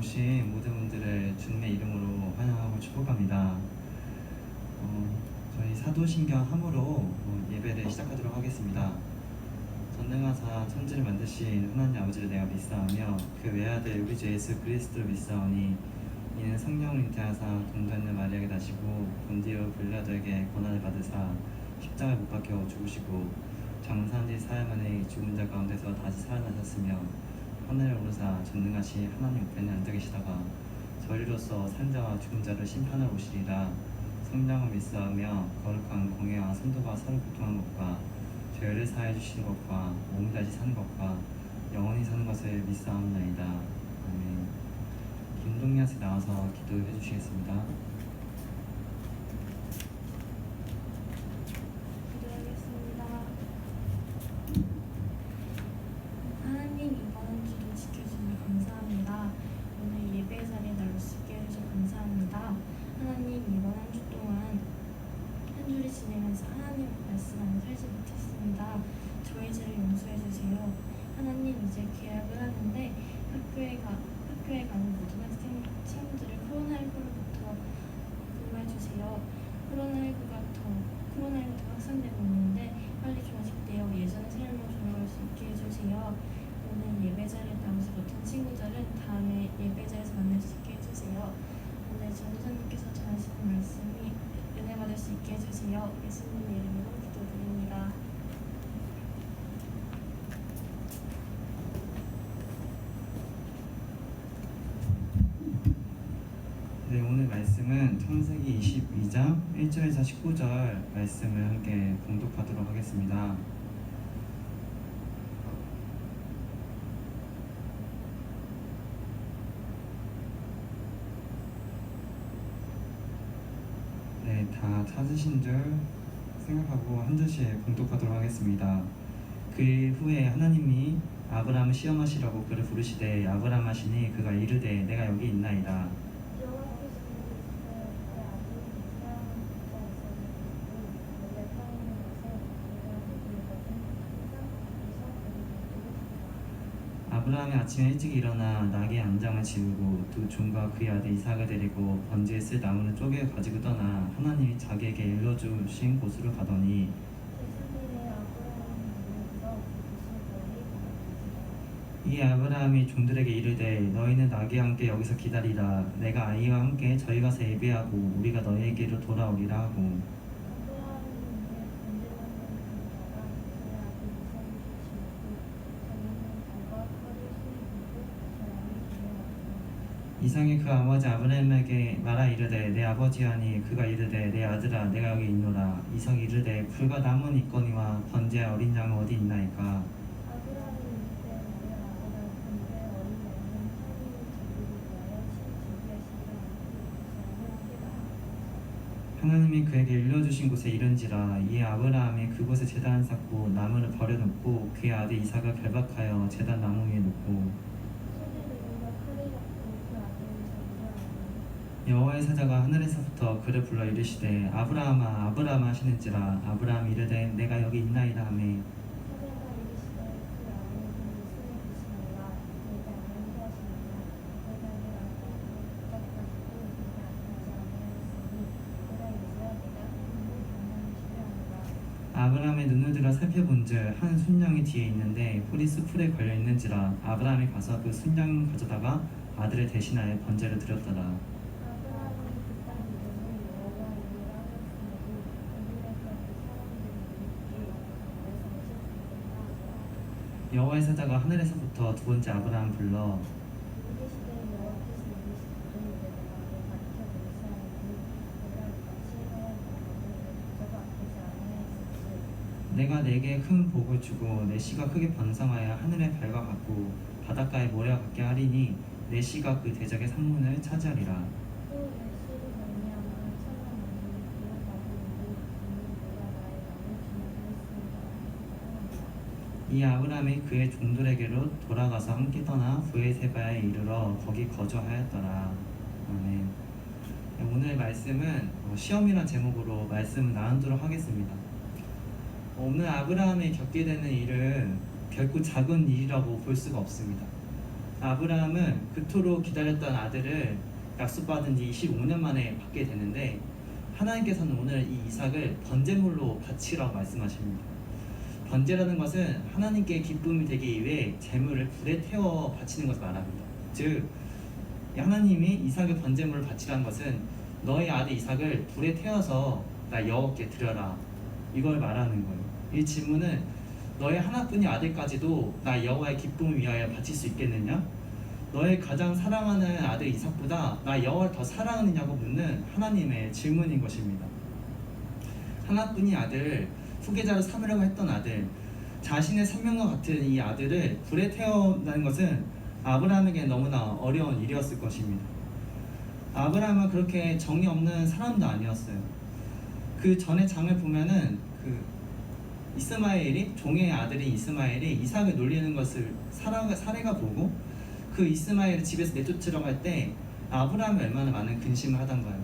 오신 모든 분들을 주님의 이름으로 환영하고 축복합니다. 저희 사도신경 함으로 예배를 시작하도록 하겠습니다. 전능하사 천지를 만드신 하나님 아버지를 내가 믿사오며 그 외아들 우리 주 예수 그리스도를 믿사오니 이는 성령을 잉태하사 동전녀 마리아에게 나시고 본디오 빌라도에게 고난을 받으사 십자가에 못 박혀 죽으시고 장사한 지 사흘 만에 죽은 자 가운데서 다시 살아나셨으며 하늘에 오르사 전능하신 하나님 우편에 앉아 계시다가 저희로서 산자와 죽은 자를 심판하러 오시리라. 성령을 믿사오며 거룩한 공예와 성도가 서로 교통한 것과 죄를 사해 주시는 것과 몸이 다시 사는 것과 영원히 사는 것을 믿사옵나이다. 아멘. 김동현 씨 나와서 기도해 주시겠습니다. 기도하겠습니다. 하나님, 이번 기도 지켜주니 감사합니다. 오늘 예배 자리에 날 수 있게 해주셔서 감사합니다. 하나님, 이번 한 주 동안 한 주를 지내면서 하나님 말씀 안에 살지 못했습니다. 저희 죄를 용서해 주세요. 하나님, 이제 계약을 하는데 학교에 가는 모든 친구들을 코로나19로부터 보호해 주세요. 코로나19가 확산되고 있는데 빨리 종식되어 예전의 삶으로 돌아갈 수 있게 해주세요. 오늘 예배 자리에 나오지 못한 친구들은 다음에 예배 자리에서 만날 수 있게 해주세요. 오늘 전도사님께서 전하시는 말씀이 은혜 받을 수 있게 해주세요. 예수님 이름으로 기도드립니다. 네, 오늘 말씀은 창세기 22장 1절에서 19절 말씀을 함께 봉독하도록 하겠습니다. 네, 다 찾으신 줄 생각하고 한 절씩 봉독하도록 하겠습니다. 그 후에 하나님이 아브라함을 시험하시라고 그를 부르시되 아브라함 하시니 그가 이르되 내가 여기 있나이다. 아브라함이 아침에 일찍 일어나 나귀 안장을 지우고 두 종과 그의 아들 이삭을 데리고 번제에 쓸 나무를 쪼개 가지고 떠나 하나님이 자기에게 일러주신 곳으로 가더니 이 아브라함이 종들에게 이르되 너희는 나귀와 함께 여기서 기다리라. 내가 아이와 함께 저희 가서 예배하고 우리가 너희에게로 돌아오리라 하고 이삭이 그 아버지 아브라함에게 말하 이르되 내 아버지하니 그가 이르되 내 아들아 내가 여기 있노라. 이삭이 이르되 불과 남은 있거니와 번제와 어린 양은 어디 있나이까. 하나님이 그에게 일러주신 곳에 이른지라. 이에 아브라함이 그곳에 제단을 쌓고 나무를 버려놓고 그의 아들 이삭을 결박하여 제단 나무 위에 놓고 여호와의 사자가 하늘에서부터 그를 불러 이르시되 아브라함아 아브라함 하시는지라. 아브라함이 이르되 내가 여기 있나이다 하매 아브라함의 눈을 들어 살펴본즉 한 순양이 뒤에 있는데 뿔이 수풀에 걸려 있는지라. 아브라함이 가서 그 순양 가져다가 아들을 대신하여 번제를 드렸더라. 여호와의 사자가 하늘에서부터 두 번째 아브라함 불러 내가 내게 큰 복을 주고 내 씨가 크게 번성하여 하늘의 별과 같고 바닷가의 모래와 같게 하리니 내 씨가 그 대적의 상문을 차지하리라. 이 아브라함이 그의 종들에게로 돌아가서 함께 떠나 브에세바에 이르러 거기 거주하였더라. 아멘. 오늘 말씀은 시험이란 제목으로 말씀을 나누도록 하겠습니다. 오늘 아브라함이 겪게 되는 일은 결코 작은 일이라고 볼 수가 없습니다. 아브라함은 그토록 기다렸던 아들을 약속받은 지 25년 만에 받게 되는데 하나님께서는 오늘 이 이삭을 번제물로 바치라고 말씀하십니다. 번제라는 것은 하나님께 기쁨이 되기 위해 제물을 불에 태워 바치는 것을 말합니다. 즉 하나님이 이삭을 번제물로 바치라는 것은 너의 아들 이삭을 불에 태워서 나 여호와께 드려라, 이걸 말하는 거예요. 이 질문은 너의 하나뿐인 아들까지도 나 여호와의 기쁨을 위하여 바칠 수 있겠느냐? 너의 가장 사랑하는 아들 이삭보다 나 여호와를 더 사랑하느냐고 묻는 하나님의 질문인 것입니다. 하나뿐인 아들, 후계자로 삼으려고 했던 아들, 자신의 생명과 같은 이 아들을 불에 태운다는 것은 아브라함에게 너무나 어려운 일이었을 것입니다. 아브라함은 그렇게 정이 없는 사람도 아니었어요. 그 전의 장을 보면은 이스마엘이, 종의 아들인 이스마엘이 이삭을 놀리는 것을 사례가 보고 그 이스마엘을 집에서 내쫓으려고 할 때 아브라함이 얼마나 많은 근심을 하던가요.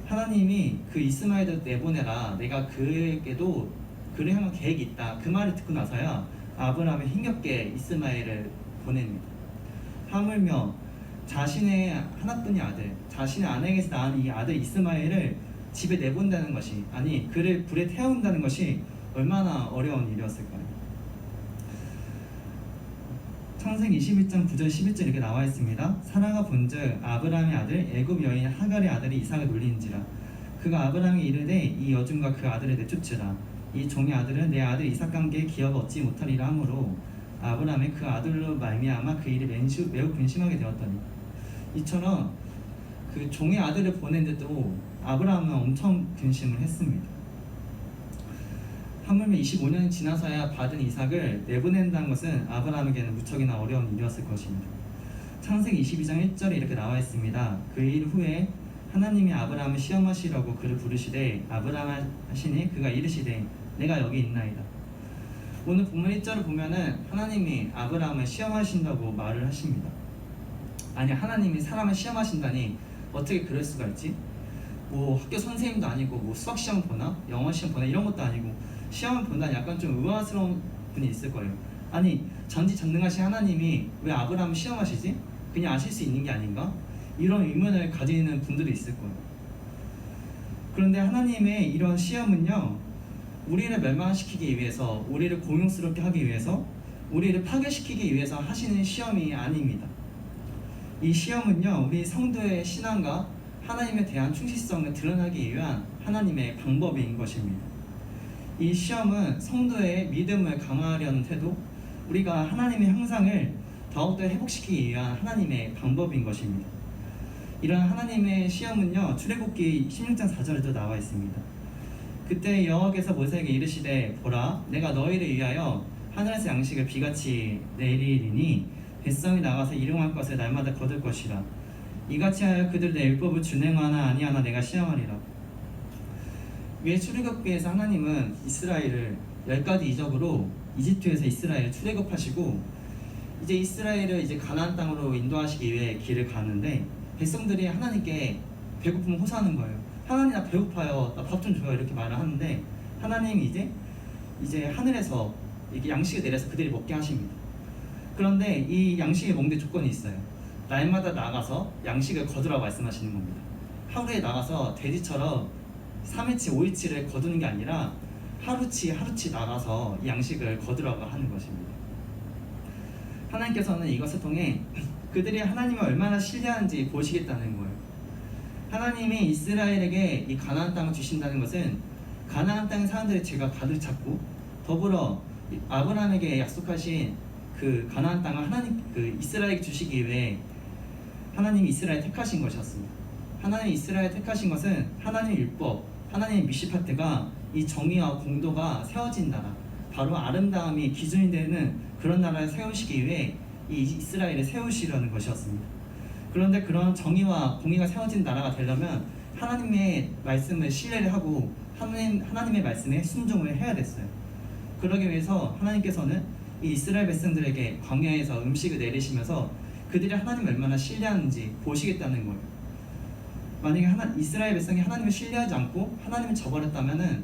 하나님이 그 이스마엘을 내보내라, 내가 그에게도 그를 향한 계획이 있다, 그 말을 듣고 나서야 아브라함이 힘겹게 이스마엘을 보냅니다. 하물며 자신의 하나뿐인 아들, 자신의 아내에게서 낳은 이 아들 이스마엘을 집에 내본다는 것이, 아니 그를 불에 태운다는 것이 얼마나 어려운 일이었을까요? 창세기 21장 9절 11절 이렇게 나와 있습니다. 사라가 본즉 아브라함의 아들 애굽 여인 하갈의 아들이 이삭을 놀리는지라. 그가 아브라함에게 이르되 이 여종과 그 아들을 내쫓으라. 이 종의 아들은 내 아들 이삭 관계에 기업을 얻지 못하리라 하므로 아브라함이 그 아들로 말미암아 그 일이 매우 근심하게 되었더니. 이처럼 그 종의 아들을 보냈는데도 아브라함은 엄청 근심을 했습니다. 하물며 25년이 지나서야 받은 이삭을 내보낸다는 것은 아브라함에게는 무척이나 어려운 일이었을 것입니다. 창세기 22장 1절에 이렇게 나와 있습니다. 그 일 후에 하나님이 아브라함을 시험하시려고 그를 부르시되 아브라함 하시니 그가 이르시되 내가 여기 있나이다. 오늘 본문 1절을 보면은 하나님이 아브라함을 시험하신다고 말을 하십니다. 아니, 하나님이 사람을 시험하신다니 어떻게 그럴 수가 있지? 뭐 학교 선생님도 아니고 뭐 수학 시험 보나 영어 시험 보나 이런 것도 아니고 시험을 본다니 약간 좀 의아스러운 분이 있을 거예요. 아니, 전지전능하신 하나님이 왜 아브라함을 시험하시지? 그냥 아실 수 있는 게 아닌가? 이런 의문을 가지는 분들이 있을 거예요. 그런데 하나님의 이런 시험은요, 우리를 멸망시키기 위해서, 우리를 공용스럽게 하기 위해서, 우리를 파괴시키기 위해서 하시는 시험이 아닙니다. 이 시험은요, 우리 성도의 신앙과 하나님에 대한 충실성을 드러나기 위한 하나님의 방법인 것입니다. 이 시험은 성도의 믿음을 강화하려는 태도, 우리가 하나님의 형상을 더욱더 회복시키기 위한 하나님의 방법인 것입니다. 이런 하나님의 시험은요, 출애굽기 16장 4절에도 나와 있습니다. 그때 여호와께서 모세에게 이르시되 보라, 내가 너희를 위하여 하늘에서 양식을 비같이 내리리니 백성이 나가서 일용할 것을 날마다 거둘 것이라. 이같이 하여 그들 내 율법을 준행하나 아니하나 내가 시험하리라. 위에 출애굽기에서 하나님은 이스라엘을 10가지 이적으로 이집트에서 이스라엘을 출애굽하시고 이제 이스라엘을 이제 가나안 땅으로 인도하시기 위해 길을 가는데 백성들이 하나님께 배고픔을 호소하는 거예요. 하나님, 나 배고파요, 나 밥 좀 줘요, 이렇게 말을 하는데 하나님이 이제 하늘에서 이렇게 양식을 내려서 그들이 먹게 하십니다. 그런데 이 양식을 먹는 데 조건이 있어요. 날마다 나가서 양식을 거두라고 말씀하시는 겁니다. 하루에 나가서 돼지처럼 3일치 5일치를 거두는 게 아니라 하루치 나가서 이 양식을 거두라고 하는 것입니다. 하나님께서는 이것을 통해 그들이 하나님을 얼마나 신뢰하는지 보시겠다는 거예요. 하나님이 이스라엘에게 이 가나안 땅을 주신다는 것은 가나안 땅의 사람들의 죄가 가득 찼고 더불어 아브라함에게 약속하신 그 가나안 땅을 이스라엘에게 주시기 위해 하나님이 이스라엘 택하신 것이었습니다. 하나님이 이스라엘 택하신 것은 하나님의 율법, 하나님의 미시파트가 이 정의와 공도가 세워진 나라, 바로 아름다움이 기준이 되는 그런 나라를 세우시기 위해 이 이스라엘을 세우시려는 것이었습니다. 그런데 그런 정의와 공의가 세워진 나라가 되려면 하나님의 말씀을 신뢰를 하고 하나님의 말씀에 순종을 해야 됐어요. 그러기 위해서 하나님께서는 이 이스라엘 백성들에게 광야에서 음식을 내리시면서 그들이 하나님을 얼마나 신뢰하는지 보시겠다는 거예요. 만약에 이스라엘 백성이 하나님을 신뢰하지 않고 하나님을 저버렸다면은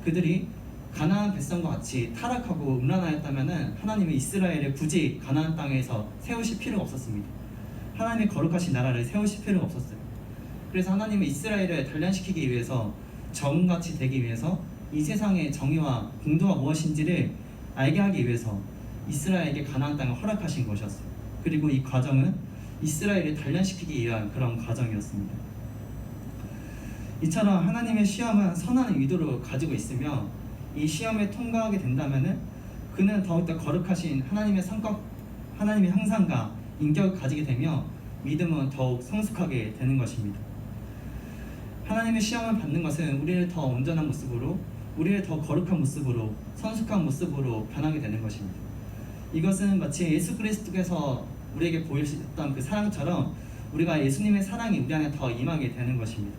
그들이 가나안 백성과 같이 타락하고 음란하였다면은 하나님은 이스라엘을 굳이 가나안 땅에서 세우실 필요가 없었습니다. 하나님의 거룩하신 나라를 세우실 필요가 없었어요. 그래서 하나님은 이스라엘을 단련시키기 위해서 정같이 되기 위해서 이 세상의 정의와 공도가 무엇인지를 알게 하기 위해서 이스라엘에게 가나안 땅을 허락하신 것이었어요. 그리고 이 과정은 이스라엘을 단련시키기 위한 그런 과정이었습니다. 이처럼 하나님의 시험은 선한 의도를 가지고 있으며 이 시험에 통과하게 된다면은 그는 더욱더 거룩하신 하나님의 성격, 하나님의 형상과 인격을 가지게 되며 믿음은 더욱 성숙하게 되는 것입니다. 하나님의 시험을 받는 것은 우리를 더 온전한 모습으로, 우리를 더 거룩한 모습으로, 성숙한 모습으로 변하게 되는 것입니다. 이것은 마치 예수 그리스도께서 우리에게 보여주셨던 그 사랑처럼 우리가 예수님의 사랑이 우리 안에 더 임하게 되는 것입니다.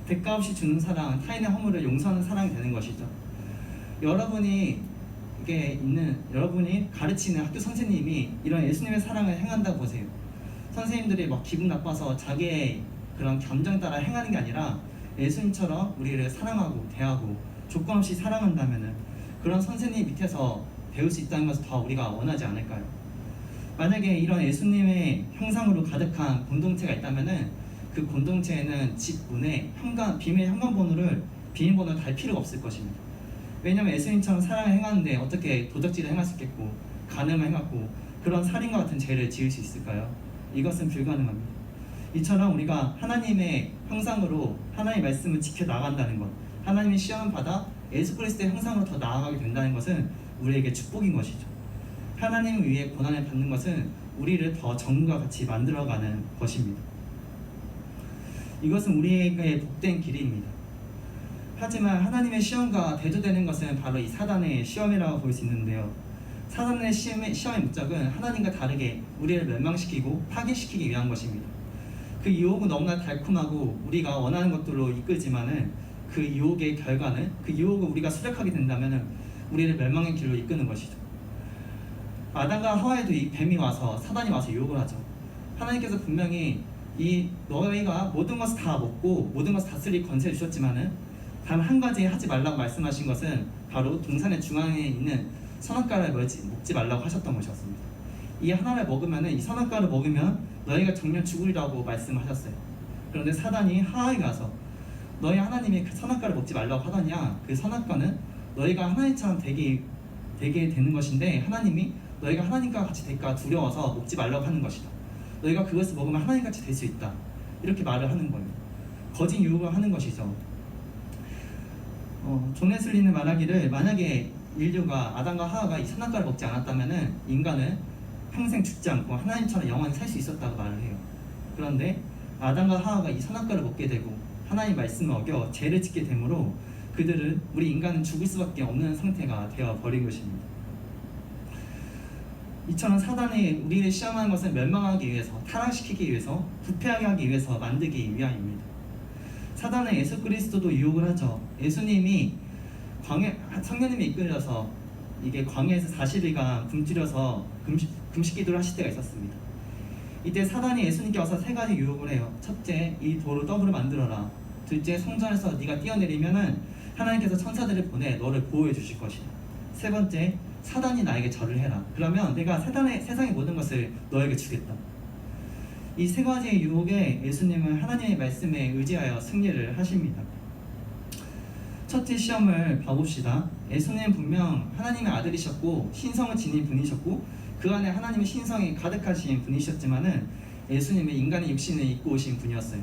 대가 없이 주는 사랑, 타인의 허물을 용서하는 사랑이 되는 것이죠. 여러분이 가르치는 학교 선생님이 이런 예수님의 사랑을 행한다고 보세요. 선생님들이 막 기분 나빠서 자기의 그런 감정 따라 행하는 게 아니라 예수님처럼 우리를 사랑하고 대하고 조건 없이 사랑한다면은 그런 선생님 밑에서 배울 수 있다는 것을 더 우리가 원하지 않을까요? 만약에 이런 예수님의 형상으로 가득한 공동체가 있다면은 그 공동체에는 집 문에 비밀 현관번호를 비밀번호를 달 필요가 없을 것입니다. 왜냐하면 예수님처럼 사랑을 행하는데 어떻게 도적질을 행할 수 있겠고 간음을 행하고 그런 살인과 같은 죄를 지을 수 있을까요? 이것은 불가능합니다. 이처럼 우리가 하나님의 형상으로 하나님의 말씀을 지켜나간다는 것, 하나님의 시험을 받아 예수 그리스도의 형상으로 더 나아가게 된다는 것은 우리에게 축복인 것이죠. 하나님을 위해 고난을 받는 것은 우리를 더 정과 같이 만들어가는 것입니다. 이것은 우리에게 복된 길입니다. 하지만 하나님의 시험과 대조되는 것은 바로 이 사단의 시험이라고 볼 수 있는데요. 사단의 시험의 목적은 하나님과 다르게 우리를 멸망시키고 파괴시키기 위한 것입니다. 그 유혹은 너무나 달콤하고 우리가 원하는 것들로 이끌지만은 그 유혹의 결과는, 그 유혹을 우리가 수락하게 된다면은 우리를 멸망의 길로 이끄는 것이죠. 아담과 하와에도 이 뱀이 와서, 사단이 와서 유혹을 하죠. 하나님께서 분명히 너희가 모든 것을 다 먹고 모든 것을 다스릴 권세를 주셨지만은 단 한 가지 하지 말라고 말씀하신 것은 바로 동산의 중앙에 있는 선악과를 먹지 말라고 하셨던 것이었습니다. 이 하나를 먹으면은, 이 선악과를 먹으면 너희가 정녕 죽으리라고 말씀하셨어요. 그런데 사단이 하와에 가서 너희 하나님이 그 선악과를 먹지 말라고 하더냐, 그 선악과는 너희가 하나님처럼 되게 되는 것인데 하나님이 너희가 하나님과 같이 될까 두려워서 먹지 말라고 하는 것이다. 너희가 그것을 먹으면 하나님같이 될 수 있다. 이렇게 말을 하는 거예요. 거짓 유혹을 하는 것이죠. 존 웨슬리는 말하기를, 만약에 인류가 아담과 하와가 이 선악과를 먹지 않았다면은 인간은 평생 죽지 않고 하나님처럼 영원히 살 수 있었다고 말을 해요. 그런데 아담과 하와가 이 선악과를 먹게 되고 하나님 말씀을 어겨 죄를 짓게 되므로 우리 인간은 죽을 수밖에 없는 상태가 되어 버린 것입니다. 이처럼 사단이 우리를 시험하는 것은 멸망하기 위해서, 타락시키기 위해서, 부패하게 하기 위해서 만들기 위함입니다. 사단은 예수 그리스도도 유혹을 하죠. 예수님이 성령님이 이끌려서 이게 광야에서 40일간 굶주려서 금식 기도를 하실 때가 있었습니다. 이때 사단이 예수님께 와서 3가지 유혹을 해요. 첫째, 이 돌을 떡으로 만들어라. 둘째, 성전에서 네가 뛰어내리면은 하나님께서 천사들을 보내 너를 보호해 주실 것이다. 세 번째, 사단이 나에게 절을 해라. 그러면 내가 세상의 모든 것을 너에게 주겠다. 이 3가지의 유혹에 예수님은 하나님의 말씀에 의지하여 승리를 하십니다. 첫째 시험을 봐봅시다. 예수님은 분명 하나님의 아들이셨고 신성을 지닌 분이셨고 그 안에 하나님의 신성이 가득하신 분이셨지만은 예수님은 인간의 육신을 입고 오신 분이었어요.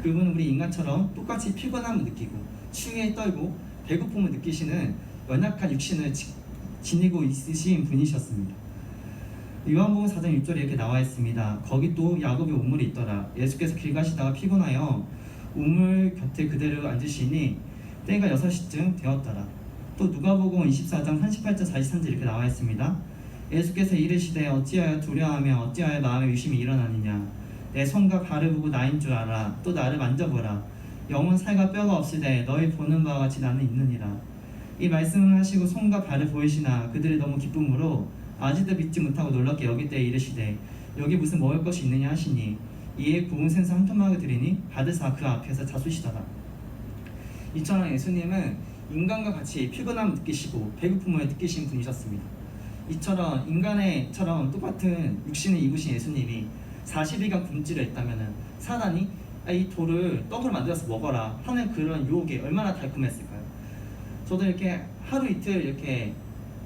그분은 우리 인간처럼 똑같이 피곤함을 느끼고 추위에 떨고 배고픔을 느끼시는 연약한 육신을 지니고 있으신 분이셨습니다. 요한복음 4장 6절에 이렇게 나와 있습니다. 거기 또 야곱의 우물이 있더라. 예수께서 길 가시다가 피곤하여 우물 곁에 그대로 앉으시니 때가 6시쯤 되었더라. 또 누가복음 24장 38절 43절 이렇게 나와 있습니다. 예수께서 이르시되 어찌하여 두려워하며 어찌하여 마음에 의심이 일어나느냐. 내 손과 발을 보고 나인 줄 알아. 또 나를 만져보라. 영은 살과 뼈가 없으되 너희 보는 바와 같이 나는 있느니라. 이 말씀을 하시고 손과 발을 보이시나 그들이 너무 기쁨으로 아직도 믿지 못하고 놀랍게 여길 때에 이르시되 여기 무슨 먹을 것이 있느냐 하시니 이에 구운 생선 한 토막을 드리니 받으사 그 앞에서 자수시더라. 이처럼 예수님은 인간과 같이 피곤함을 느끼시고 배고픔을 느끼신 분이셨습니다. 이처럼 인간의처럼 똑같은 육신을 입으신 예수님이 40일간 굶주려 했다면은 사단이 이 돌을 떡으로 만들어서 먹어라 하는 그런 유혹이 얼마나 달콤했을까요? 저도 이렇게 하루 이틀 이렇게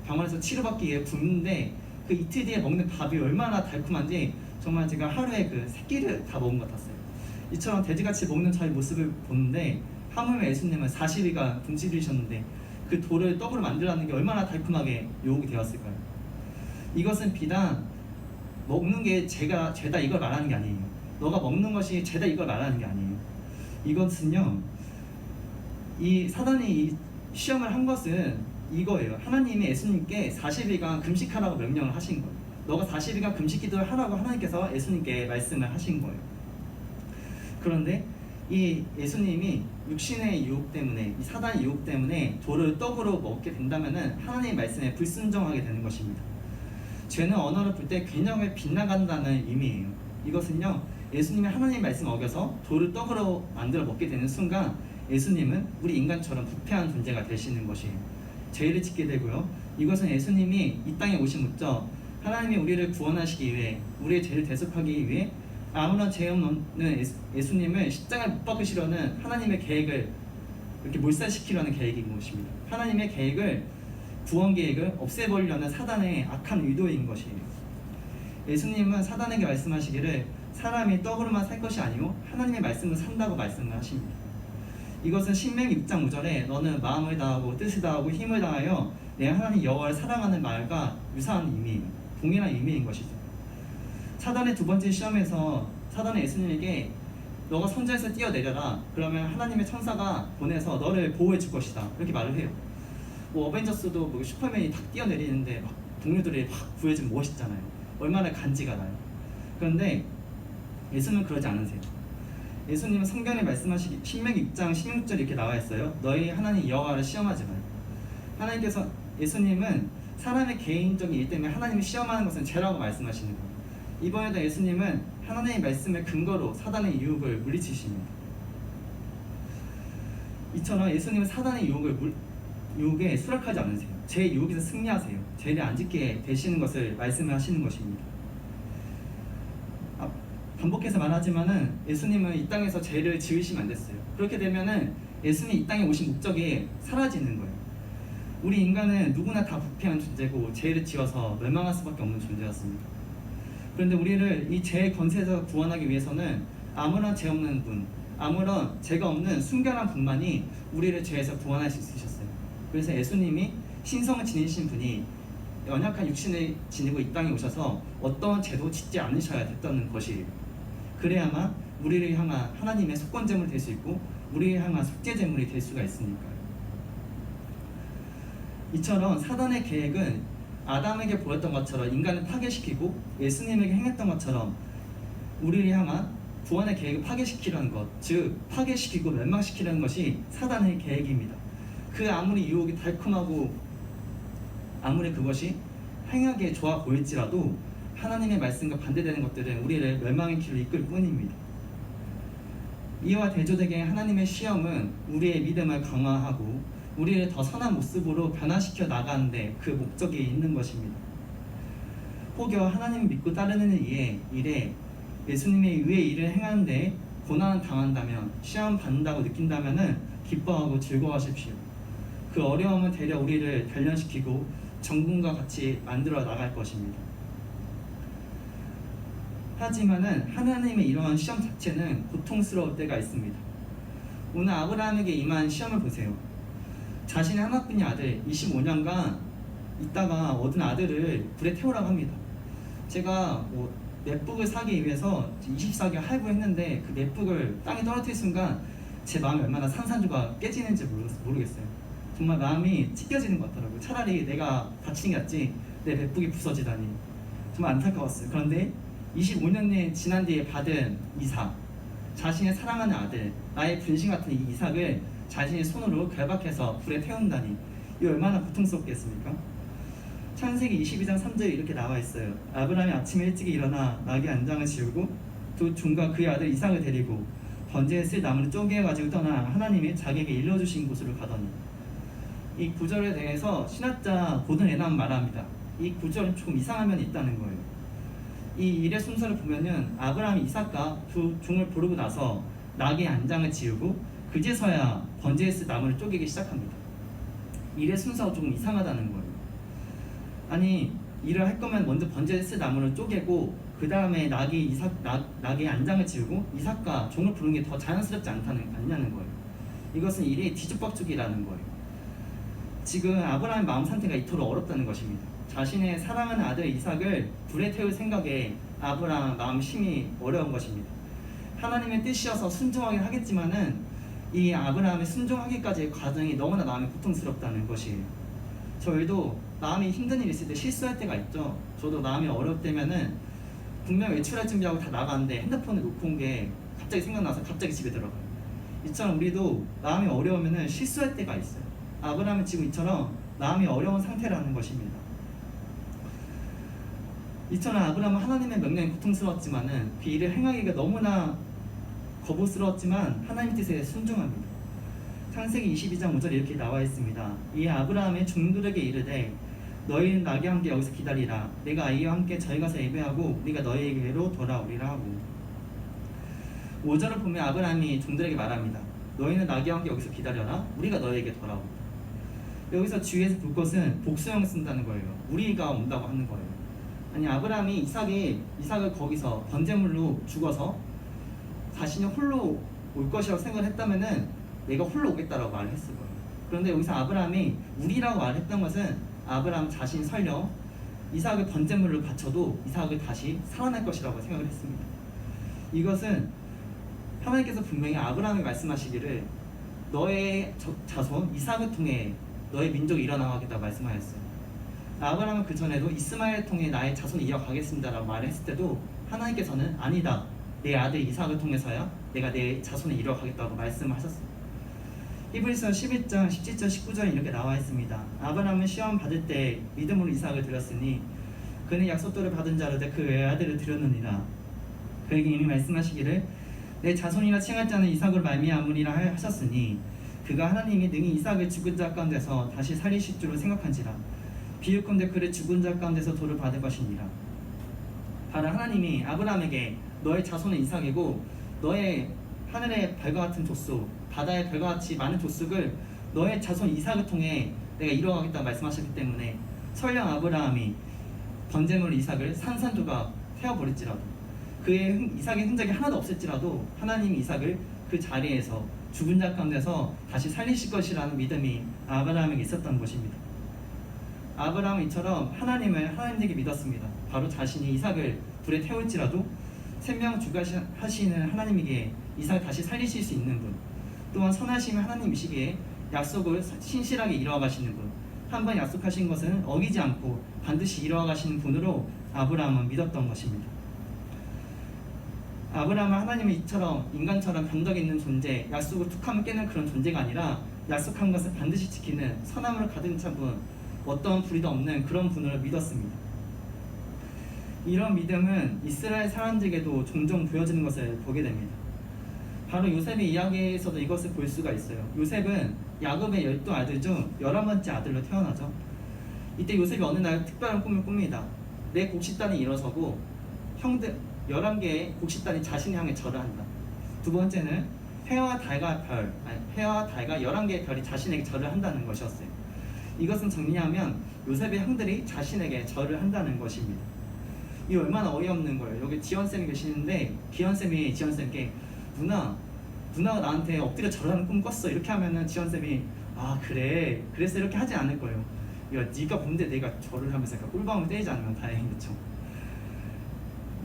병원에서 치료받기 위해 굶는데 그 이틀 뒤에 먹는 밥이 얼마나 달콤한지 정말 제가 하루에 그 세 끼를 다 먹은 것 같았어요. 이처럼 돼지같이 먹는 저의 모습을 보는데 하물며 예수님은 40일간 굶주리셨는데 그 돌을 떡으로 만들라는 게 얼마나 달콤하게 유혹이 되었을까요? 이것은 비단 먹는 게 죄다 이걸 말하는 게 아니에요. 너가 먹는 것이 죄다 이걸 말하는 게 아니에요. 이것은요, 이 사단이 이 시험을 한 것은 이거예요. 하나님이 예수님께 40일간 금식하라고 명령을 하신 거예요. 너가 40일간 금식 기도를 하라고 하나님께서 예수님께 말씀을 하신 거예요. 그런데 이 예수님이 육신의 유혹 때문에, 이 사단의 유혹 때문에 돌을 떡으로 먹게 된다면은 하나님의 말씀에 불순종하게 되는 것입니다. 죄는 언어를 풀 때 균형을 빗나간다는 의미예요. 이것은요, 예수님이 하나님의 말씀을 어겨서 돌을 떡으로 만들어 먹게 되는 순간 예수님은 우리 인간처럼 부패한 존재가 되시는 것이에요. 죄를 짓게 되고요. 이것은 예수님이 이 땅에 오신 목적, 하나님이 우리를 구원하시기 위해, 우리의 죄를 대속하기 위해 아무런 죄 없는 예수님을 십자가에 못 박으시려는 하나님의 계획을 이렇게 몰살시키려는 계획인 것입니다. 하나님의 계획을, 구원 계획을 없애버리려는 사단의 악한 의도인 것이에요. 예수님은 사단에게 말씀하시기를 사람이 떡으로만 살 것이 아니요 하나님의 말씀을 산다고 말씀을 하십니다. 이것은 신명기 6장 5절에 너는 마음을 다하고 뜻을 다하고 힘을 다하여 내 하나님 여호와를 사랑하는 말과 유사한 의미예요. 동일한 의미인 것이죠. 사단의 두 번째 시험에서 사단은 예수님에게 너가 성전에서 뛰어내려라. 그러면 하나님의 천사가 보내서 너를 보호해 줄 것이다. 이렇게 말을 해요. 뭐 어벤져스도 뭐 슈퍼맨이 탁 뛰어내리는데 막 동료들이 막 구해주면 멋있잖아요. 얼마나 간지가 나요. 그런데 예수님은 그러지 않으세요. 예수님은 성경에 말씀하시기 신명기 6장 16절 이렇게 나와 있어요. 너희 하나님 여호와를 시험하지 마요. 하나님께서, 예수님은 사람의 개인적인 일 때문에 하나님을 시험하는 것은 죄라고 말씀하시는 거예요. 이번에도 예수님은 하나님의 말씀을 근거로 사단의 유혹을 물리치십니다. 이처럼 예수님은 사단의 유혹에 수락하지 않으세요. 제 유혹에서 승리하세요. 죄를 안 짓게 되시는 것을 말씀을 하시는 것입니다. 반복해서 말하지만은 예수님은 이 땅에서 죄를 지으시면 안 됐어요. 그렇게 되면은 예수님이 이 땅에 오신 목적이 사라지는 거예요. 우리 인간은 누구나 다 부패한 존재고 죄를 지어서 멸망할 수밖에 없는 존재였습니다. 그런데 우리를 이 죄의 권세에서 구원하기 위해서는 아무런 죄 없는 분, 아무런 죄가 없는 순결한 분만이 우리를 죄에서 구원할 수 있으셨어요. 그래서 예수님이 신성을 지니신 분이 연약한 육신을 지니고 이 땅에 오셔서 어떤 죄도 짓지 않으셔야 됐다는 것이에요. 그래야만 우리를 향한 하나님의 속건제물이 될 수 있고 우리를 향한 속죄제물이 될 수가 있으니까요. 이처럼 사단의 계획은 아담에게 보였던 것처럼 인간을 파괴시키고 예수님에게 행했던 것처럼 우리를 향한 구원의 계획을 파괴시키려는 것, 즉 파괴시키고 멸망시키려는 것이 사단의 계획입니다. 그 아무리 유혹이 달콤하고 아무리 그것이 행하기에 좋아 보일지라도 하나님의 말씀과 반대되는 것들은 우리를 멸망의 길로 이끌 뿐입니다. 이와 대조되게 하나님의 시험은 우리의 믿음을 강화하고 우리를 더 선한 모습으로 변화시켜 나가는데 그 목적이 있는 것입니다. 혹여 하나님을 믿고 따르는 일에 예수님의 위의 일을 행하는데 고난을 당한다면, 시험 받는다고 느낀다면 기뻐하고 즐거워하십시오. 그 어려움은 되려 우리를 단련시키고 정금과 같이 만들어 나갈 것입니다. 하지만은 하나님의 이러한 시험 자체는 고통스러울 때가 있습니다. 오늘 아브라함에게 임한 시험을 보세요. 자신의 하나뿐인 아들 25년간 있다가 얻은 아들을 불에 태우라고 합니다. 제가 맷북을 사기 위해서 24개월 할부했는데 그 맷북을 땅에 떨어뜨린 순간 제 마음이 얼마나 산산조가 깨지는지 모르겠어요. 정말 마음이 찢겨지는 것 같더라고요. 차라리 내가 다치는 게 낫지 내 맷북이 부서지다니 정말 안타까웠어요. 그런데 25년이 지난 뒤에 받은 이삭, 자신의 사랑하는 아들, 나의 분신 같은 이 이삭을 자신의 손으로 결박해서 불에 태운다니 이 얼마나 고통스럽겠습니까? 창세기 22장 3절에 이렇게 나와 있어요. 아브라함이 아침에 일찍 일어나 나귀 안장을 지우고 두 종과 그의 아들 이삭을 데리고 번제에 쓸 나무를 쪼개가지고 떠나 하나님이 자기에게 일러주신 곳으로 가더니, 이 구절에 대해서 신학자 보든 레나는 말합니다. 이 구절은 좀 이상한 면이 있다는 거예요. 이 일의 순서를 보면은 아브라함이 이삭과 두 종을 부르고 나서 낙의 안장을 지우고 그제서야 번제에스 나무를 쪼개기 시작합니다. 일의 순서가 조금 이상하다는 거예요. 아니, 일을 할 거면 먼저 번제에스 나무를 쪼개고 그 다음에 낙의 안장을 지우고 이삭과 종을 부르는 게 더 자연스럽지 않냐는 거예요. 이것은 일의 뒤죽박죽이라는 거예요. 지금 아브라함의 마음 상태가 이토록 어렵다는 것입니다. 자신의 사랑하는 아들 이삭을 불에 태울 생각에 아브라함 마음 심히 어려운 것입니다. 하나님의 뜻이어서 순종하긴 하겠지만은 이 아브라함의 순종하기까지의 과정이 너무나 마음이 고통스럽다는 것이에요. 저희도 마음이 힘든 일 있을 때 실수할 때가 있죠. 저도 마음이 어려울 때면은 분명 외출할 준비하고 다 나가는데 핸드폰을 놓고 온 게 갑자기 생각나서 갑자기 집에 들어가요. 이처럼 우리도 마음이 어려우면은 실수할 때가 있어요. 아브라함은 지금 이처럼 마음이 어려운 상태라는 것입니다. 이처럼 아브라함은 하나님의 명령이 고통스러웠지만은 그 일을 행하기가 너무나 거부스러웠지만 하나님 뜻에 순종합니다. 창세기 22장 5절에 이렇게 나와 있습니다. 이 아브라함의 종들에게 이르되 너희는 나귀와 함께 여기서 기다리라. 내가 아이와 함께 저희 가서 예배하고 우리가 너희에게로 돌아오리라 하고. 5절을 보면 아브라함이 종들에게 말합니다. 너희는 나귀와 함께 여기서 기다려라. 우리가 너희에게 돌아오고. 여기서 주위에서 볼 것은 복수형 쓴다는 거예요. 우리가 온다고 하는 거예요. 아니, 아브라함이 이삭을 거기서 번제물로 죽어서 자신이 홀로 올 것이라고 생각을 했다면은 내가 홀로 오겠다라고 말을 했을 거예요. 그런데 여기서 아브라함이 우리라고 말했던 것은 아브라함 자신이 설령 이삭을 번제물로 바쳐도 이삭을 다시 살아날 것이라고 생각을 했습니다. 이것은 하나님께서 분명히 아브라함이 말씀하시기를 너의 자손 이삭을 통해 너의 민족이 일어나가겠다고 말씀하셨어요. 아브라함은 그 전에도 이스마엘을 통해 나의 자손이 이어가겠습니다라고 말했을 때도 하나님께서는 아니다, 내 아들 이삭을 통해서야 내가 내 자손을 이뤄가겠다고 말씀하셨어요. 히브리서 11장 17절 19절에 이렇게 나와 있습니다. 아브라함은 시험 받을 때 믿음으로 이삭을 드렸으니 그는 약속도를 받은 자로되 그 외아들을 드렸느니라. 그에게 이미 말씀하시기를 내 자손이라 칭할 자는 이삭으로 말미암으리라 하셨으니 그가 하나님이 능히 이삭을 죽은 자 가운데서 다시 살리실 줄을 생각한지라. 비유컨대 그를 죽은 자 가운데서 도를 받을 것이니라. 바로 하나님이 아브라함에게 너의 자손은 이삭이고 너의 하늘의 별과 같은 족속, 바다의 별과 같이 많은 족속을 너의 자손 이삭을 통해 내가 이루어가겠다고 말씀하셨기 때문에 설령 아브라함이 번제물 이삭을 산산조각 태워버릴지라도 그의 이삭의 흔적이 하나도 없을지라도 하나님이 이삭을 그 자리에서 죽은 자 가운데서 다시 살리실 것이라는 믿음이 아브라함에게 있었던 것입니다. 아브라함은 이처럼 하나님을 하나님에게 믿었습니다. 바로 자신이 이삭을 불에 태울지라도 생명 주관하시는 하나님에게 이삭을 다시 살리실 수 있는 분, 또한 선하심의 하나님이시기에 약속을 신실하게 이루어가시는 분, 한 번 약속하신 것은 어기지 않고 반드시 이루어가시는 분으로 아브라함은 믿었던 것입니다. 아브라함은 하나님은 이처럼 인간처럼 변덕 있는 존재, 약속을 툭하면 깨는 그런 존재가 아니라 약속한 것을 반드시 지키는 선함으로 가득 찬 분, 어떤 불의도 없는 그런 분을 믿었습니다. 이런 믿음은 이스라엘 사람들에게도 종종 보여지는 것을 보게 됩니다. 바로 요셉의 이야기에서도 이것을 볼 수가 있어요. 요셉은 야곱의 12아들 중 11번째 아들로 태어나죠. 이때 요셉이 어느 날 특별한 꿈을 꿉니다. 내 곡식단이 일어서고 형들 11개의 곡식단이 자신을 향해 절을 한다. 두 번째는 해와 달과 11개의 별이 자신에게 절을 한다는 것이었어요. 이것은 정리하면 요셉의 형들이 자신에게 절을 한다는 것입니다. 이 얼마나 어이없는 거예요. 여기 지연쌤이 계시는데 지연쌤께 누나가 나한테 엎드려 절하는 꿈 꿨어 이렇게 하면은 지연쌤이 아 그래 그래서 이렇게 하지 않을 거예요. 야 네가 본데 내가 절을 하면서 약간 꿀밤을 때리지 않으면 다행이겠죠.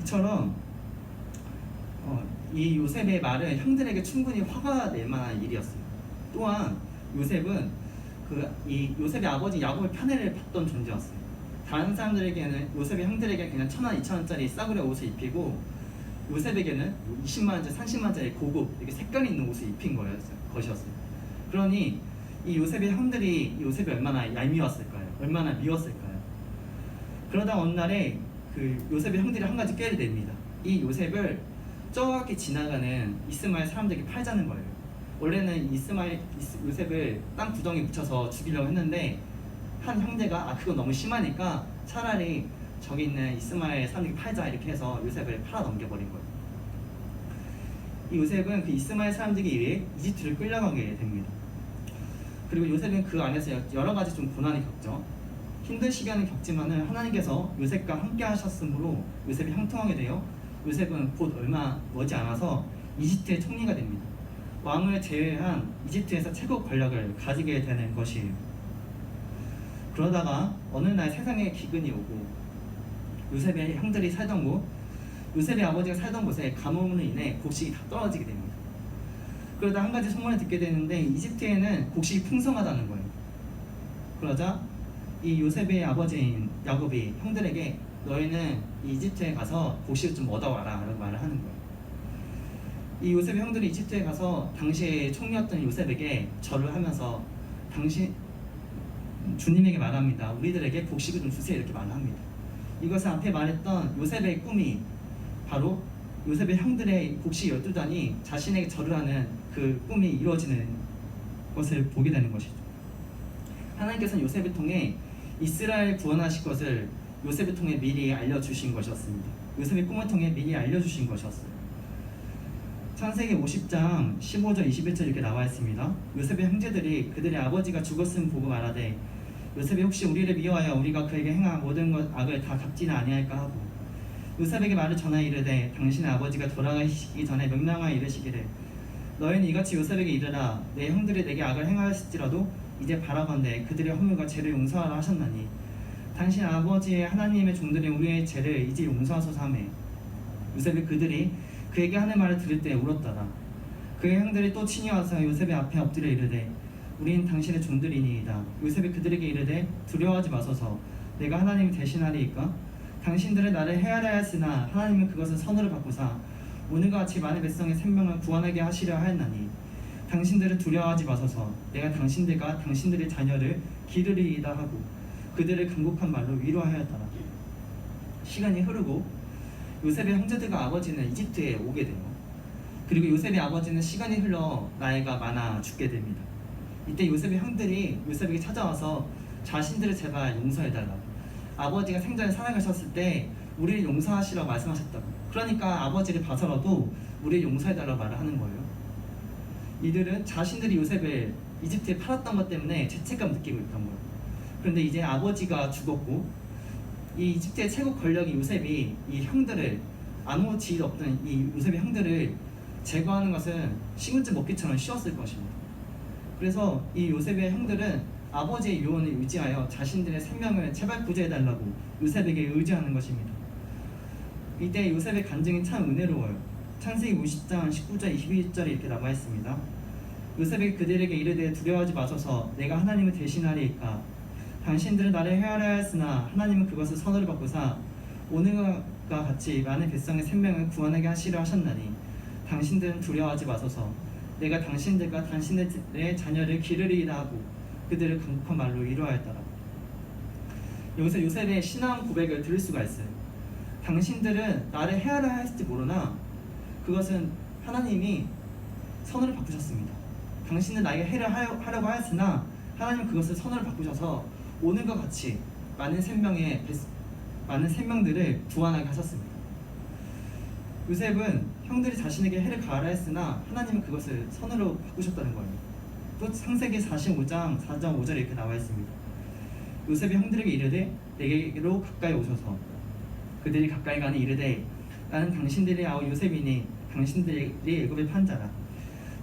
이처럼 이 요셉의 말은 형들에게 충분히 화가 낼 만한 일이었어요. 또한 요셉은 이 요셉의 아버지 야곱의 편애를 받던 존재였어요. 다른 사람들에게는 요셉의 형들에게 그냥 1,000원, 2,000원짜리 싸구려 옷을 입히고 요셉에게는 20만원짜리, 30만원짜리 고급 이렇게 색깔 있는 옷을 입힌 것이었어요. 그러니 이 요셉의 형들이 요셉이 얼마나 얄미웠을까요? 얼마나 미웠을까요? 그러다 어느 날에 그 요셉의 형들이 한 가지 꾀를 냅니다. 이 요셉을 저기 지나가는 이스마엘 사람들에게 팔자는 거예요. 원래는 요셉을 땅 구덩이에 묻혀서 죽이려고 했는데 한 형제가 그건 너무 심하니까 차라리 저기 있는 이스마엘 사람에게 팔자 이렇게 해서 요셉을 팔아 넘겨버린 거예요. 이 요셉은 그 이스마엘 사람들에게 의해 이집트를 끌려가게 됩니다. 그리고 요셉은 그 안에서 여러 가지 좀 고난을 겪죠. 힘든 시간을 겪지만은 하나님께서 요셉과 함께 하셨으므로 요셉이 형통하게 되어 요셉은 곧 얼마 머지 않아서 이집트의 총리가 됩니다. 왕을 제외한 이집트에서 최고 권력을 가지게 되는 것이에요. 그러다가 어느 날 세상에 기근이 오고 요셉의 형들이 살던 곳, 요셉의 아버지가 살던 곳에 가뭄으로 인해 곡식이 다 떨어지게 됩니다. 그러다 한 가지 소문을 듣게 되는데 이집트에는 곡식이 풍성하다는 거예요. 그러자 이 요셉의 아버지인 야곱이 형들에게 너희는 이집트에 가서 곡식을 좀 얻어와라 라고 말을 하는 거예요. 이 요셉의 형들이 이집트에 가서 당시에 총리였던 요셉에게 절을 하면서 주님에게 말합니다. 우리들에게 곡식을 좀 주세요 이렇게 말을 합니다. 이것은 앞에 말했던 요셉의 꿈이 바로 요셉의 형들의 곡식 12단이 자신에게 절을 하는 그 꿈이 이루어지는 것을 보게 되는 것이죠. 하나님께서는 요셉을 통해 이스라엘 구원하실 것을 요셉을 통해 미리 알려주신 것이었습니다. 요셉의 꿈을 통해 미리 알려주신 것이었어요. 창세기 50장 15절 21절 이렇게 나와 있습니다. 요셉의 형제들이 그들의 아버지가 죽었음 보고 말하되 요셉이 혹시 우리를 미워하여 우리가 그에게 행한 모든 것 악을 다 갚지는 아니할까 하고 요셉에게 말을 전하여 이르되 당신의 아버지가 돌아가시기 전에 명령하여 이르시기를 너희는 이같이 요셉에게 이르라 내 형들이 내게 악을 행하였을지라도 이제 바라건대 그들의 허물과 죄를 용서하라 하셨나니 당신 아버지의 하나님의 종들이 우리의 죄를 이제 용서하소서 하며 요셉이 그들이 그에게 하는 말을 들을 때 울었더라. 그의 형들이 또 친히 와서 요셉의 앞에 엎드려 이르되 우린 당신의 종들이니이다. 요셉이 그들에게 이르되 두려워하지 마소서 내가 하나님을 대신하리이까 당신들은 나를 헤아려 하였으나 하나님은 그것을 선으로 바꾸사 오늘과 같이 많은 백성의 생명을 구원하게 하시려 하였나니 당신들은 두려워하지 마소서 내가 당신들과 당신들의 자녀를 기르리이다 하고 그들을 간곡한 말로 위로하였더라. 시간이 흐르고 요셉의 형제들과 아버지는 이집트에 오게 돼요. 그리고 요셉의 아버지는 시간이 흘러 나이가 많아 죽게 됩니다. 이때 요셉의 형들이 요셉에게 찾아와서 자신들을 제발 용서해달라고 아버지가 생전에 살아가셨을 때 우리를 용서하시라고 말씀하셨다고 그러니까 아버지를 봐서라도 우리를 용서해달라고 말을 하는 거예요. 이들은 자신들이 요셉을 이집트에 팔았던 것 때문에 죄책감 느끼고 있던 거예요. 그런데 이제 아버지가 죽었고 이 이집트의 최고 권력이 요셉이 이 형들을 아무 지위 없던 이 요셉의 형들을 제거하는 것은 식은죽 먹기처럼 쉬웠을 것입니다. 그래서 이 요셉의 형들은 아버지의 유언을 의지하여 자신들의 생명을 제발 구제해달라고 요셉에게 의지하는 것입니다. 이때 요셉의 간증이 참 은혜로워요. 창세기 50장 19절 21절에 이렇게 나와 있습니다. 요셉이 그들에게 이르되 두려워하지 마소서 내가 하나님을 대신하리이까 당신들은 나를 헤아려 하였으나 하나님은 그것을 선으로 바꾸사 오늘과 같이 많은 백성의 생명을 구원하게 하시려 하셨나니 당신들은 두려워하지 마소서 내가 당신들과 당신들의 자녀를 기르리이다 하고 그들을 간곡한 말로 위로하였더라. 여기서 요셉의 신앙 고백을 들을 수가 있어요. 당신들은 나를 헤아려 하였을지 모르나 그것은 하나님이 선으로 바꾸셨습니다. 당신은 나에게 해를 하려고 하였으나 하나님은 그것을 선으로 바꾸셔서 오늘과 같이 많은 생명들을 구원하게 하셨습니다. 요셉은 형들이 자신에게 해를 가하라 했으나 하나님은 그것을 선으로 바꾸셨다는 거예요. 또 창세기 45장 4장 5절에 이렇게 나와 있습니다. 요셉이 형들에게 이르되 내게로 가까이 오셔서 그들이 가까이 가니 이르되 나는 당신들의 아우 요셉이니 당신들이 애굽에 판 자라.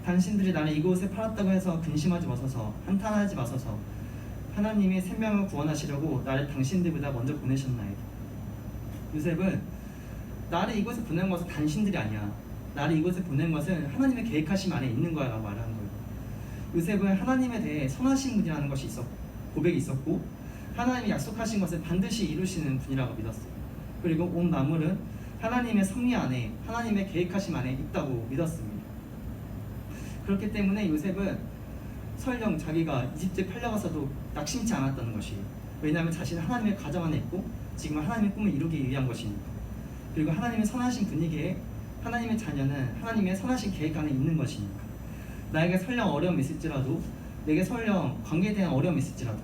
당신들이 나를 이곳에 팔았다고 해서 근심하지 마소서 한탄하지 마소서 하나님이 생명을 구원하시려고 나를 당신들보다 먼저 보내셨나이다. 요셉은 나를 이곳에 보낸 것은 당신들이 아니야. 나를 이곳에 보낸 것은 하나님의 계획하심 안에 있는 거야 라고 말하는 거예요. 요셉은 하나님에 대해 선하신 분이라는 것이 고백이 있었고 하나님이 약속하신 것을 반드시 이루시는 분이라고 믿었어요. 그리고 온 만물은 하나님의 섭리 안에 하나님의 계획하심 안에 있다고 믿었습니다. 그렇기 때문에 요셉은 설령 자기가 이집트에 팔려가서도 낙심치 않았다는 것이에요. 왜냐하면 자신은 하나님의 가정 안에 있고 지금 하나님의 꿈을 이루기 위한 것이니까. 그리고 하나님의 선하신 분이기에 하나님의 자녀는 하나님의 선하신 계획 안에 있는 것이니까. 나에게 설령 어려움이 있을지라도, 내게 설령 관계에 대한 어려움이 있을지라도,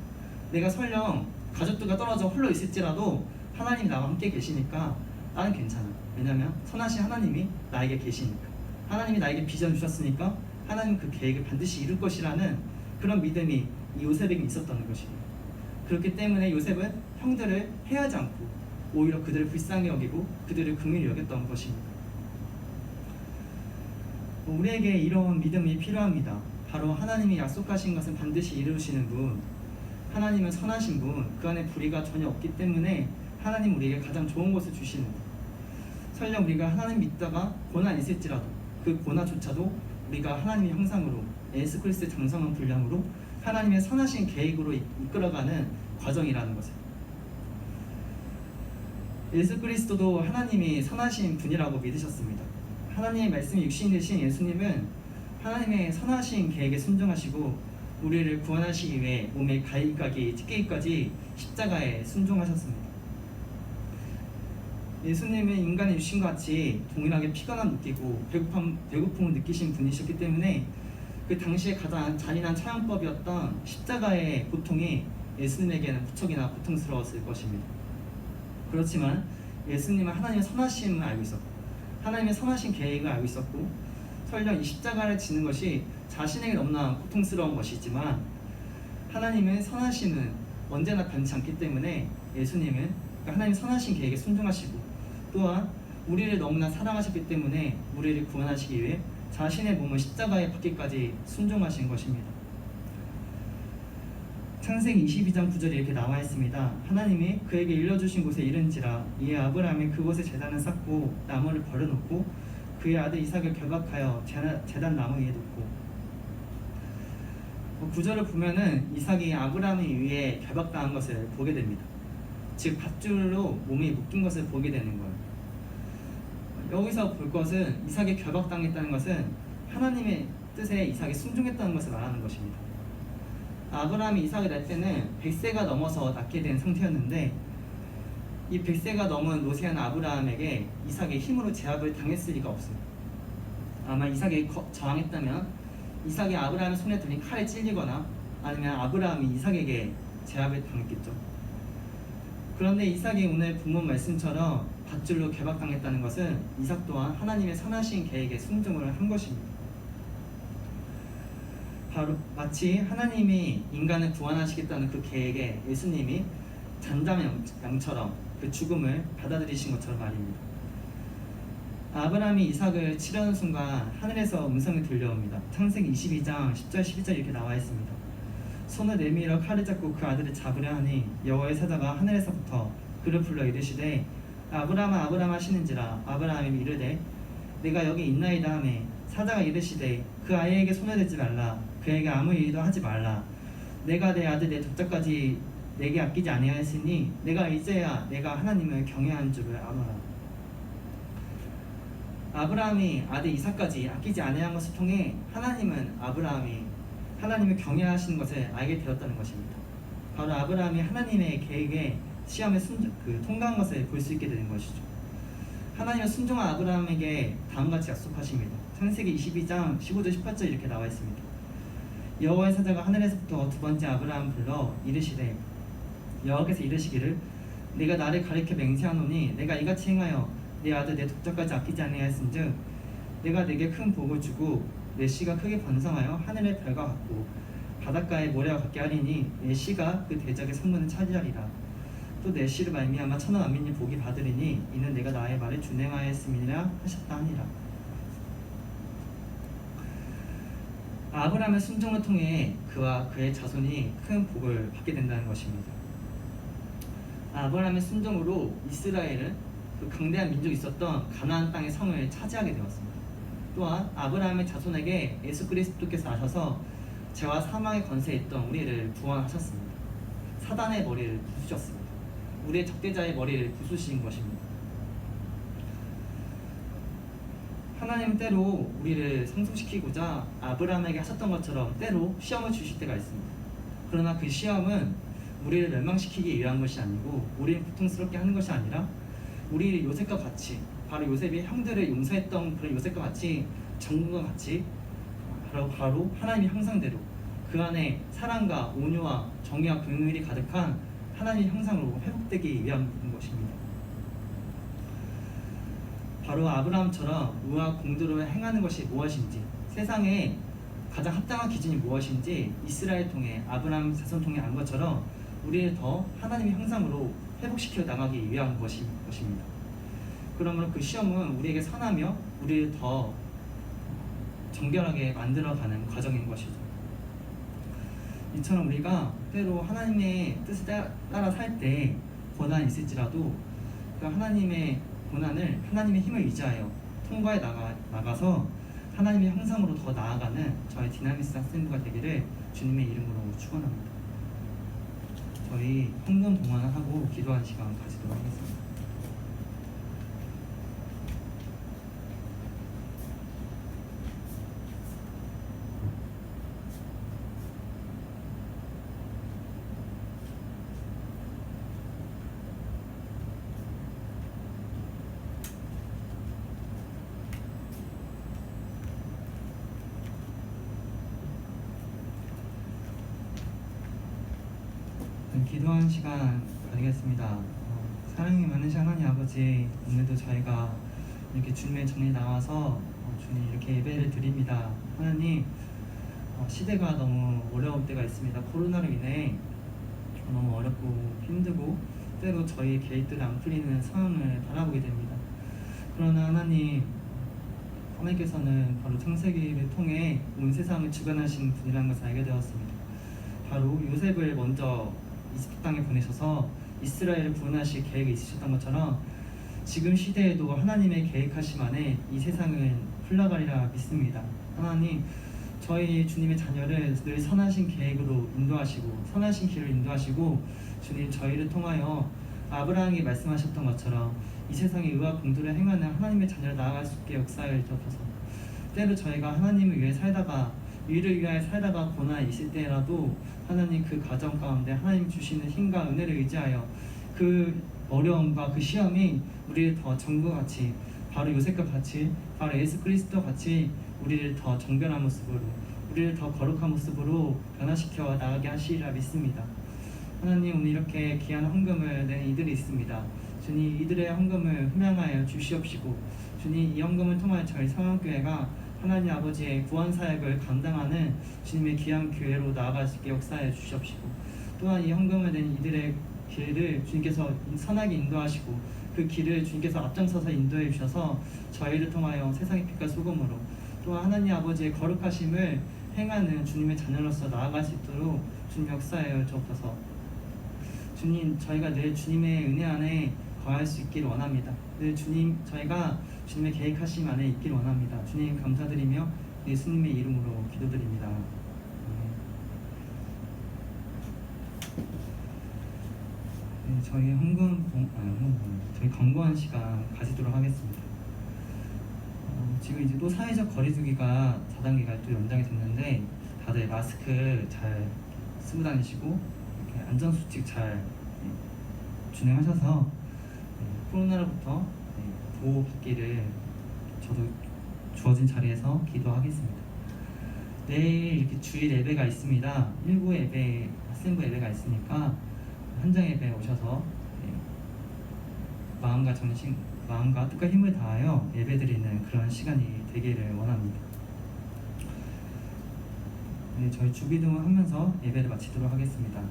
내가 설령 가족들과 떨어져 홀로 있을지라도 하나님이 나와 함께 계시니까 나는 괜찮아. 왜냐면 선하신 하나님이 나에게 계시니까. 하나님이 나에게 비전 주셨으니까 하나님 그 계획을 반드시 이룰 것이라는 그런 믿음이 이 요셉에게 있었다는 것이에요. 그렇기 때문에 요셉은 형들을 해하지 않고 오히려 그들을 불쌍히 여기고 그들을 긍휼히 여겼던 것입니다. 우리에게 이런 믿음이 필요합니다. 바로 하나님이 약속하신 것은 반드시 이루시는 분, 하나님은 선하신 분, 그 안에 불의가 전혀 없기 때문에 하나님 우리에게 가장 좋은 것을 주시는 분. 설령 우리가 하나님 믿다가 고난 있을지라도 그 고난조차도 우리가 하나님의 형상으로 예수 그리스도의 장성한 분량으로 하나님의 선하신 계획으로 이끌어가는 과정이라는 것을. 예수 그리스도도 하나님이 선하신 분이라고 믿으셨습니다. 하나님의 말씀이 육신이 되신 예수님은 하나님의 선하신 계획에 순종하시고 우리를 구원하시기 위해 몸의 가위까지 찢기기까지 십자가에 순종하셨습니다. 예수님은 인간의 육신과 같이 동일하게 피곤함 느끼고 배고픔을 느끼신 분이셨기 때문에 그 당시에 가장 잔인한 처형법이었던 십자가의 고통이 예수님에게는 무척이나 고통스러웠을 것입니다. 그렇지만 예수님은 하나님의 선하심을 알고 있었고 하나님의 선하신 계획을 알고 있었고 설령 이 십자가를 지는 것이 자신에게 너무나 고통스러운 것이지만 하나님의 선하심은 언제나 변치 않기 때문에 예수님은 하나님의 선하신 계획에 순종하시고 또한 우리를 너무나 사랑하셨기 때문에 우리를 구원하시기 위해 자신의 몸을 십자가에 박기까지 순종하신 것입니다. 창세기 22장 9절에 이렇게 나와 있습니다. 하나님이 그에게 일러주신 곳에 이른지라 이에 아브라함이 그곳에 제단을 쌓고 나무를 버려놓고 그의 아들 이삭을 결박하여 제단 나무 위에 놓고. 9절을 보면은 이삭이 아브라함에 의해 결박당한 것을 보게 됩니다. 즉 밧줄로 몸이 묶인 것을 보게 되는 거예요. 여기서 볼 것은 이삭이 결박당했다는 것은 하나님의 뜻에 이삭이 순종했다는 것을 말하는 것입니다. 아브라함이 이삭을 낳을 때는 100세가 넘어서 낳게 된 상태였는데 이 100세가 넘은 노쇠한 아브라함에게 이삭의 힘으로 제압을 당했을 리가 없어요. 아마 이삭이 저항했다면 이삭이 아브라함의 손에 들린 칼에 찔리거나 아니면 아브라함이 이삭에게 제압을 당했겠죠. 그런데 이삭이 오늘 본문 말씀처럼 밧줄로 결박당했다는 것은 이삭 또한 하나님의 선하신 계획에 순종을 한 것입니다. 바로 마치 하나님이 인간을 구원하시겠다는 그 계획에 예수님이 잔담의 양처럼 그 죽음을 받아들이신 것처럼 말입니다. 아브라함이 이삭을 치려는 순간 하늘에서 음성이 들려옵니다. 창세기 22장 10절 12절 이렇게 나와 있습니다. 손을 내밀어 칼을 잡고 그 아들을 잡으려 하니 여호와의 사자가 하늘에서부터 그를 불러 이르시되 아브라함아 아브라함 하시는지라. 아브라함이 이르되 내가 여기 있나이다 하매 사자가 이르시되 그 아이에게 손을 대지 말라. 그에게 아무 일도 하지 말라. 내가 내 아들 내 독자까지 내게 아끼지 아니하였으니 내가 이제야 내가 하나님을 경외한 줄을 아노라. 아브라함이 아들 이삭까지 아끼지 아니한 것을 통해 하나님은 하나님을 경외하시는 것을 알게 되었다는 것입니다. 바로 아브라함이 하나님의 계획에 시험에 통과한 것을 볼 수 있게 되는 것이죠. 하나님은 순종한 아브라함에게 다음같이 약속하십니다. 창세기 22장 15절 18절 이렇게 나와 있습니다. 여호와의 사자가 하늘에서부터 두 번째 아브라함 불러 이르시되 여호와께서 이르시기를 내가 나를 가리켜 맹세하노니 내가 이같이 행하여 내 아들 내 독자까지 아끼지 아니하였은즉 내가 내게 큰 복을 주고 내 씨가 크게 번성하여 하늘의 별과 같고 바닷가의 모래와 같게 하리니 내 씨가 그 대적의 성문을 차지하리라. 또 내 씨를 말미암아 천하 만민이 복이 받으리니 이는 내가 나의 말을 준행하였음이라 하셨다 하니라. 아브라함의 순종을 통해 그와 그의 자손이 큰 복을 받게 된다는 것입니다. 아브라함의 순종으로 이스라엘은 그 강대한 민족이 있었던 가나안 땅의 성을 차지하게 되었습니다. 또한 아브라함의 자손에게 예수 그리스도께서 나셔서 죄와 사망의 권세에 있던 우리를 구원하셨습니다. 사단의 머리를 부수셨습니다. 우리의 적대자의 머리를 부수신 것입니다. 하나님은 때로 우리를 성숙시키고자 아브라함에게 하셨던 것처럼 때로 시험을 주실 때가 있습니다. 그러나 그 시험은 우리를 멸망시키기 위한 것이 아니고 우리를 고통스럽게 하는 것이 아니라 우리 요셉과 같이 바로 요셉이 형들을 용서했던 그런 요셉과 같이 정금과 같이 바로 하나님의 형상대로 그 안에 사랑과 온유와 정의와 긍휼이 가득한 하나님의 형상으로 회복되기 위한 것입니다. 바로 아브라함처럼 의와 공도로 행하는 것이 무엇인지, 세상에 가장 합당한 기준이 무엇인지 이스라엘 통해 아브라함 자손 통해 안 것처럼 우리를 더 하나님의 형상으로 회복시켜 나가기 위한 것입니다. 그러므로 그 시험은 우리에게 선하며 우리를 더 정결하게 만들어가는 과정인 것이죠. 이처럼 우리가 때로 하나님의 뜻에 따라 살 때 고난이 있을지라도 그 하나님의 고난을 하나님의 힘을 의지하여 통과해 나가서 하나님의 형상으로 더 나아가는 저희 디나미스 학생부가 되기를 주님의 이름으로 축원합니다. 저희 헌금 동안하고 기도하는 시간 가지도록 하겠습니다. 기도하는 시간 가지겠습니다. 사랑이 많으신 하나님 아버지, 오늘도 저희가 이렇게 주님의 전에 나와서 주님 이렇게 예배를 드립니다. 하나님, 시대가 너무 어려울 때가 있습니다. 코로나로 인해 너무 어렵고 힘들고 때로 저희 계획들이 안 풀리는 상황을 바라보게 됩니다. 그러나 하나님께서는 바로 창세기를 통해 온 세상을 주관하신 분이라는 것을 알게 되었습니다. 바로 요셉을 먼저 이집트 땅에 보내셔서 이스라엘을 구원하실 계획이 있으셨던 것처럼 지금 시대에도 하나님의 계획하심 안에 이 세상은 흘러가리라 믿습니다. 하나님, 저희 주님의 자녀를 늘 선하신 계획으로 인도하시고 선하신 길을 인도하시고 주님, 저희를 통하여 아브라함이 말씀하셨던 것처럼 이 세상에 의와 공도를 행하는 하나님의 자녀를 나아갈 수 있게 역사를 주옵소서. 때로 저희가 하나님을 위해 살다가 위를 위하여 살다가 고난이 있을 때라도 하나님 그 가정 가운데 하나님 주시는 힘과 은혜를 의지하여 그 어려움과 그 시험이 우리를 더 전구같이 바로 요셉과 같이 바로 예수 그리스도 같이 우리를 더 정결한 모습으로 우리를 더 거룩한 모습으로 변화시켜 나가게 하시리라 믿습니다. 하나님, 오늘 이렇게 귀한 헌금을 낸 이들이 있습니다. 주님, 이들의 헌금을 흠양하여 주시옵시고 주님, 이 헌금을 통하여 저희 성황교회가 하나님 아버지의 구원 사역을 감당하는 주님의 귀한 교회로 나아갈 수 있게 역사해 주시옵시고 또한 이 헌금을 낸 이들의 길을 주님께서 선하게 인도하시고 그 길을 주님께서 앞장서서 인도해 주셔서 저희를 통하여 세상의 빛과 소금으로 또한 하나님 아버지의 거룩하심을 행하는 주님의 자녀로서 나아갈 수 있도록 주님 역사하여 주옵소서. 주님, 저희가 늘 주님의 은혜 안에 거할 수 있기를 원합니다. 늘 저희가 주님의 계획하심 안에 있기를 원합니다. 주님 감사드리며 예수님의 이름으로 기도드립니다. 네, 저희 저희 광고한 시간 가지도록 하겠습니다. 지금 이제 또 사회적 거리두기가 4단계가 또 연장이 됐는데 다들 마스크 잘 쓰고 다니시고 이렇게 안전수칙 잘 준행하셔서 코로나로부터 보호받기를 저도 주어진 자리에서 기도하겠습니다. 내일 이렇게 주일 예배가 있습니다. 1부 예배, 학생부 예배가 있으니까 현장 예배 오셔서 마음과 뜻과 힘을 다하여 예배드리는 그런 시간이 되기를 원합니다. 네, 저희 주기도문 하면서 예배를 마치도록 하겠습니다.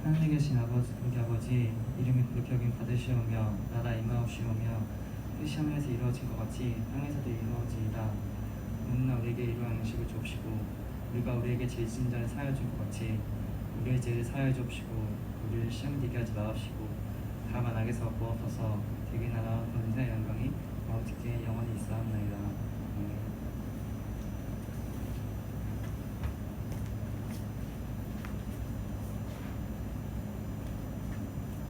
하늘에 계신 우리 아버지, 이름이 그렇게 여김 받으시오며 나라 임하옵시오며 뜻이 하늘에서 이루어진 것 같이 땅에서도 이루어지이다. 오늘날 우리에게 이러한 음식을 주옵시고 우리가 우리에게 죄 지은 자를 사하여 줄 것 같이 우리의 죄를 사하여 주옵시고 우리를 시험에 들게 하지 마옵시고 다만 악에서 구하옵소서. 대개 나라와 권세와 영광이 아버지께 영원히 있사옵나이다. 아멘.